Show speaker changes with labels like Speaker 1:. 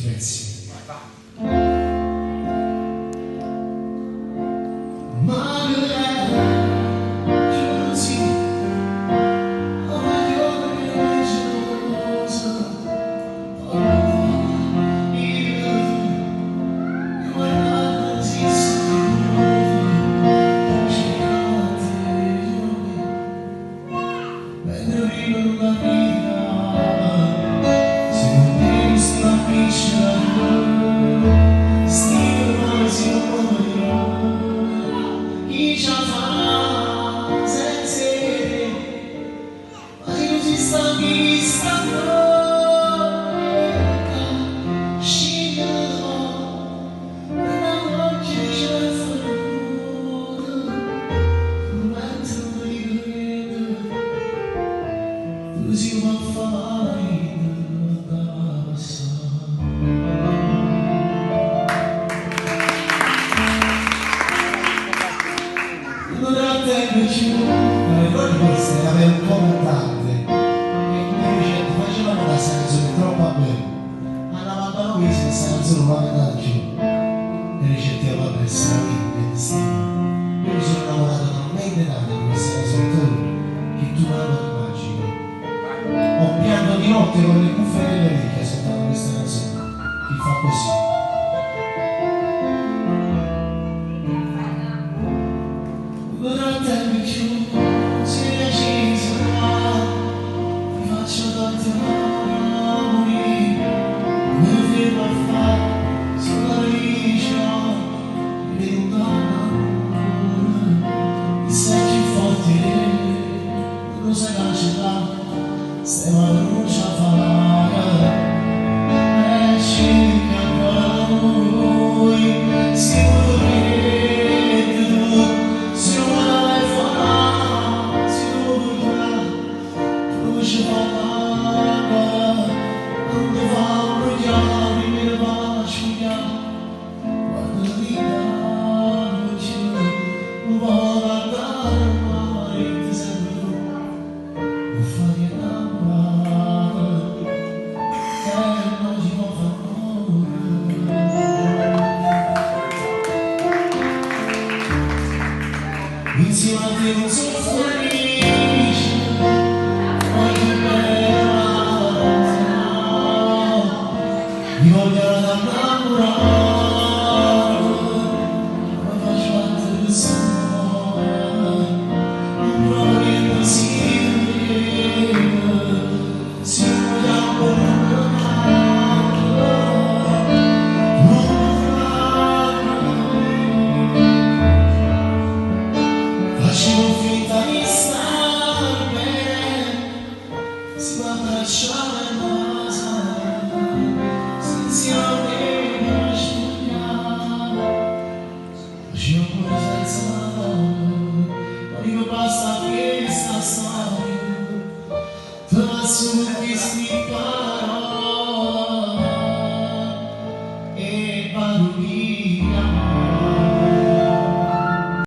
Speaker 1: pezzi. Queste erano un po' montate e invece facevano la canzone troppo bella. Andavamo a noi questa canzone non la vedete più e ricetteva per essere e destino. Io mi sono innamorato talmente tanto di questa canzone che tu non lo immagini. Ho pianto di notte con le cuffie nelle orecchie ascoltando questa canzone che fa così. Insieme a te non sono felice, voglio bella, mi voglio innamorare, ma faccio parte del sole, non provo niente si vogliamo facevo finta di star bene, si va a lasciare casa, senza me studiare, facevo pure senza lavoro, ma dico basta questa storia, te la sono vestita.